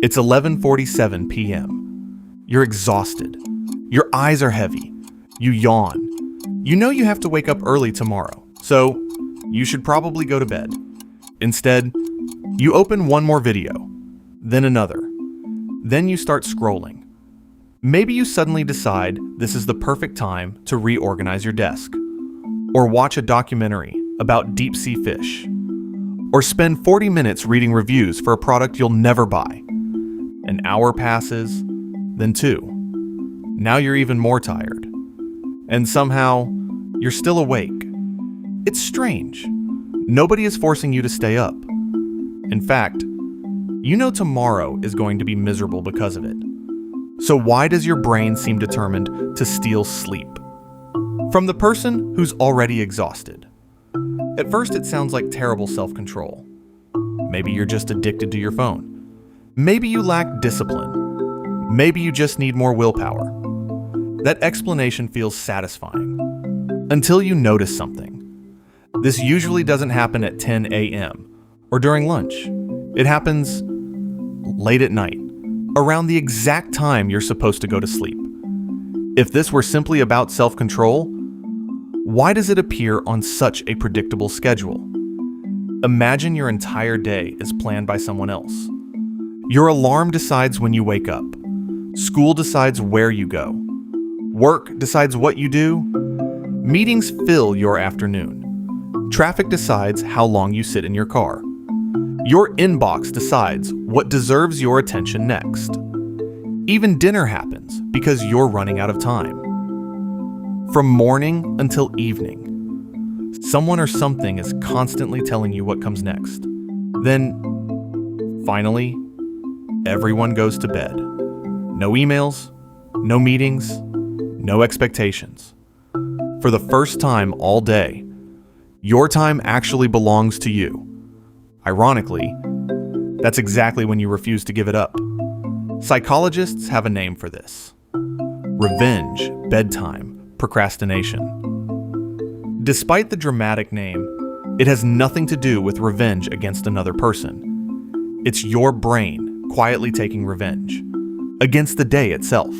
It's 11:47 p.m. You're exhausted. Your eyes are heavy. You yawn. You know you have to wake up early tomorrow, so you should probably go to bed. Instead, you open one more video, then another. Then you start scrolling. Maybe you suddenly decide this is the perfect time to reorganize your desk, or watch a documentary about deep-sea fish, or spend 40 minutes reading reviews for a product you'll never buy. An hour passes, then two. Now you're even more tired. And somehow, you're still awake. It's strange. Nobody is forcing you to stay up. In fact, you know tomorrow is going to be miserable because of it. So why does your brain seem determined to steal sleep? From the person who's already exhausted. At first it sounds like terrible self-control. Maybe you're just addicted to your phone. Maybe you lack discipline. Maybe you just need more willpower. That explanation feels satisfying. Until you notice something. This usually doesn't happen at 10 a.m. or during lunch. It happens late at night, around the exact time you're supposed to go to sleep. If this were simply about self-control, why does it appear on such a predictable schedule? Imagine your entire day is planned by someone else. Your alarm decides when you wake up. School decides where you go. Work decides what you do. Meetings fill your afternoon. Traffic decides how long you sit in your car. Your inbox decides what deserves your attention next. Even dinner happens because you're running out of time. From morning until evening, someone or something is constantly telling you what comes next. Then, finally, everyone goes to bed. No emails, no meetings, no expectations. For the first time all day, your time actually belongs to you. Ironically, that's exactly when you refuse to give it up. Psychologists have a name for this. Revenge, bedtime, procrastination. Despite the dramatic name, it has nothing to do with revenge against another person. It's your brain quietly taking revenge against the day itself.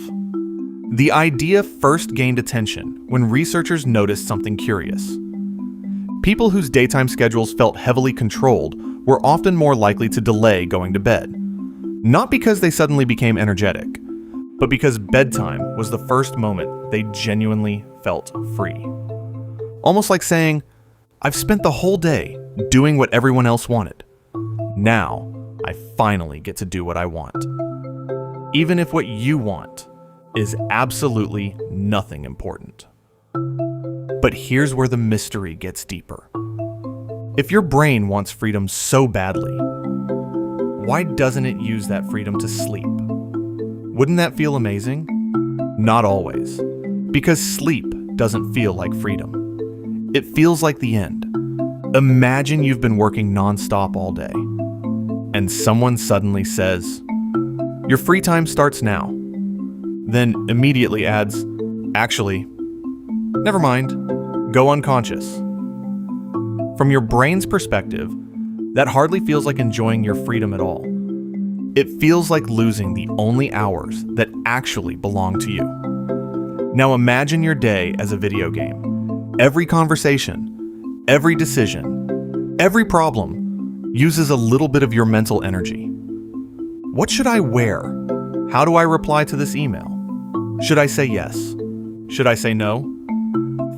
The idea first gained attention when researchers noticed something curious. People whose daytime schedules felt heavily controlled were often more likely to delay going to bed. Not because they suddenly became energetic, but because bedtime was the first moment they genuinely felt free. Almost like saying, I've spent the whole day doing what everyone else wanted. Now, I finally get to do what I want. Even if what you want is absolutely nothing important. But here's where the mystery gets deeper. If your brain wants freedom so badly, why doesn't it use that freedom to sleep? Wouldn't that feel amazing? Not always, because sleep doesn't feel like freedom. It feels like the end. Imagine you've been working nonstop all day, and someone suddenly says, your free time starts now. Then immediately adds, actually, never mind, go unconscious. From your brain's perspective, that hardly feels like enjoying your freedom at all. It feels like losing the only hours that actually belong to you. Now imagine your day as a video game. Every conversation, every decision, every problem uses a little bit of your mental energy. What should I wear? How do I reply to this email? Should I say yes? Should I say no?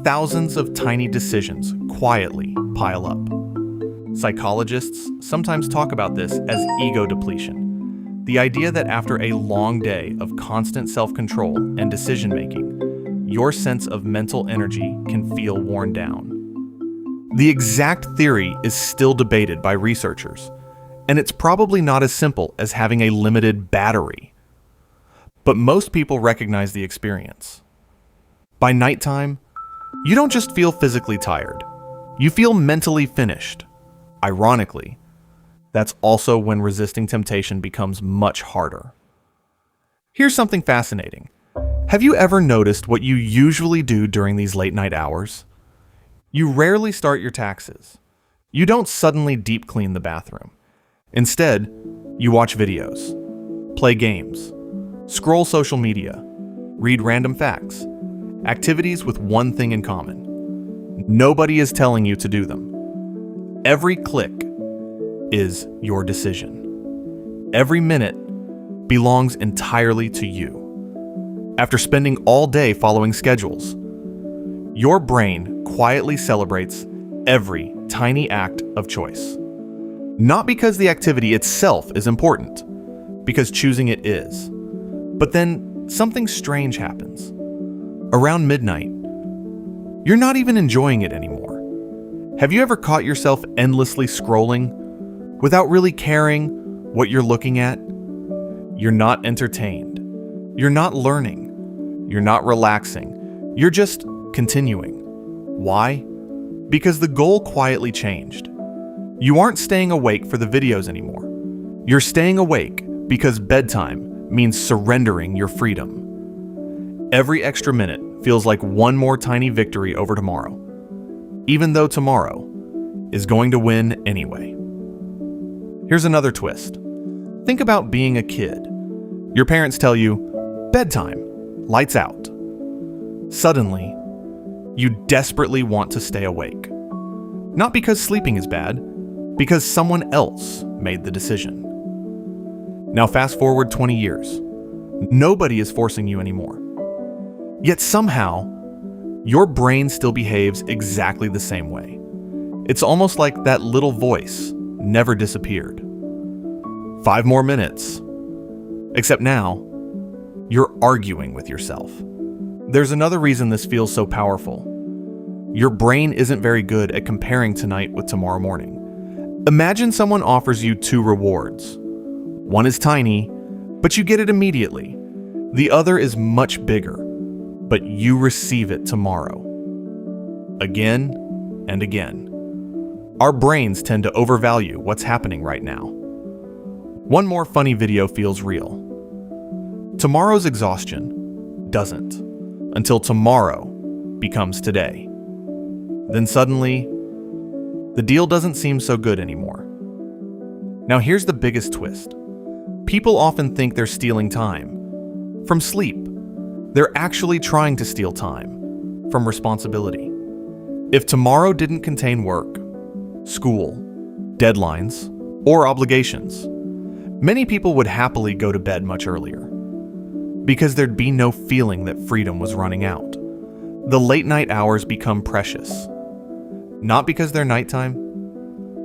Thousands of tiny decisions quietly pile up. Psychologists sometimes talk about this as ego depletion. The idea that after a long day of constant self-control and decision-making, your sense of mental energy can feel worn down. The exact theory is still debated by researchers, and it's probably not as simple as having a limited battery. But most people recognize the experience. By nighttime, you don't just feel physically tired, you feel mentally finished. Ironically, that's also when resisting temptation becomes much harder. Here's something fascinating. Have you ever noticed what you usually do during these late night hours? You rarely start your taxes. You don't suddenly deep clean the bathroom. Instead, you watch videos. play games, scroll social media, read random facts, activities with one thing in common. Nobody is telling you to do them. Every click is your decision. Every minute belongs entirely to you. After spending all day following schedules, your brain quietly celebrates every tiny act of choice. Not because the activity itself is important, because choosing it is. But then something strange happens. Around midnight, you're not even enjoying it anymore. Have you ever caught yourself endlessly scrolling without really caring what you're looking at? You're not entertained. You're not learning. You're not relaxing. You're just continuing. Why? Because the goal quietly changed. You aren't staying awake for the videos anymore. You're staying awake because bedtime means surrendering your freedom. Every extra minute feels like one more tiny victory over tomorrow, even though tomorrow is going to win anyway. Here's another twist. Think about being a kid. Your parents tell you, bedtime, lights out. Suddenly, you desperately want to stay awake. Not because sleeping is bad, because someone else made the decision. Now fast forward 20 years. Nobody is forcing you anymore. Yet somehow, your brain still behaves exactly the same way. It's almost like that little voice never disappeared. 5 more minutes. Except now, you're arguing with yourself. There's another reason this feels so powerful. Your brain isn't very good at comparing tonight with tomorrow morning. Imagine someone offers you 2 rewards. One is tiny, but you get it immediately. The other is much bigger, but you receive it tomorrow. Again and again. Our brains tend to overvalue what's happening right now. One more funny video feels real. Tomorrow's exhaustion doesn't, until tomorrow becomes today. Then suddenly, the deal doesn't seem so good anymore. Now here's the biggest twist. People often think they're stealing time from sleep. They're actually trying to steal time from responsibility. If tomorrow didn't contain work, school, deadlines, or obligations, many people would happily go to bed much earlier, because there'd be no feeling that freedom was running out. The late night hours become precious, not because they're nighttime,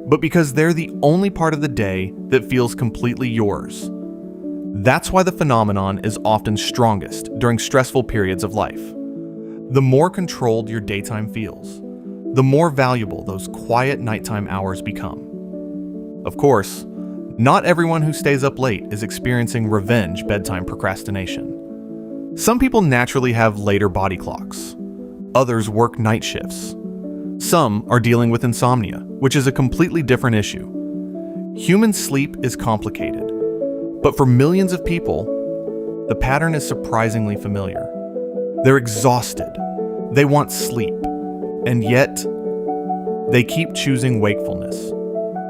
but because they're the only part of the day that feels completely yours. That's why the phenomenon is often strongest during stressful periods of life. The more controlled your daytime feels, the more valuable those quiet nighttime hours become. Of course, not everyone who stays up late is experiencing revenge bedtime procrastination. Some people naturally have later body clocks. Others work night shifts. Some are dealing with insomnia, which is a completely different issue. Human sleep is complicated, but for millions of people, the pattern is surprisingly familiar. They're exhausted, they want sleep, and yet they keep choosing wakefulness.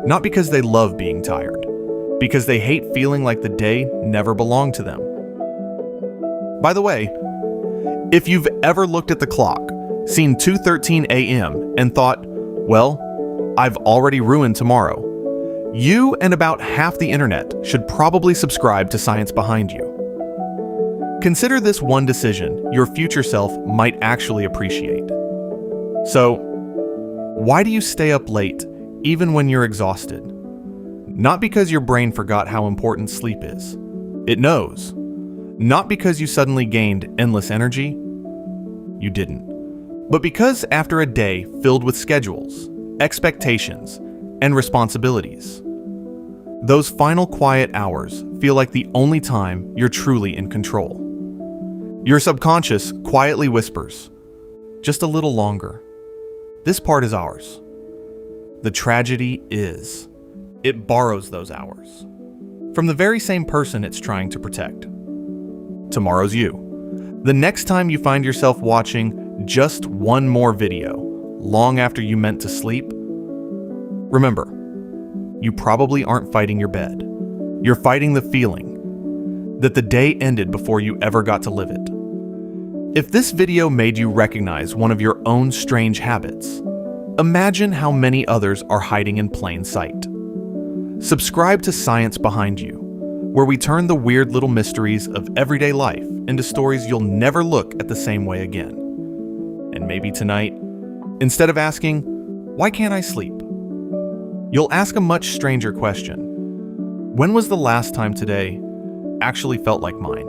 Not because they love being tired, because they hate feeling like the day never belonged to them. By the way, if you've ever looked at the clock, seen 2:13 a.m. and thought, well, I've already ruined tomorrow, you and about half the internet should probably subscribe to Science Behind You. Consider this one decision your future self might actually appreciate. So, why do you stay up late even when you're exhausted? Not because your brain forgot how important sleep is. It knows. Not because you suddenly gained endless energy. You didn't. But because after a day filled with schedules, expectations, and responsibilities, those final quiet hours feel like the only time you're truly in control. Your subconscious quietly whispers, just a little longer. This part is ours. The tragedy is, it borrows those hours from the very same person it's trying to protect. Tomorrow's you. The next time you find yourself watching just one more video long after you meant to sleep, remember, you probably aren't fighting your bed. You're fighting the feeling. that the day ended before you ever got to live it. If this video made you recognize one of your own strange habits, imagine how many others are hiding in plain sight. Subscribe to Science Behind You, where we turn the weird little mysteries of everyday life into stories you'll never look at the same way again. And maybe tonight, instead of asking, "Why can't I sleep?" you'll ask a much stranger question. When was the last time today actually felt like mine?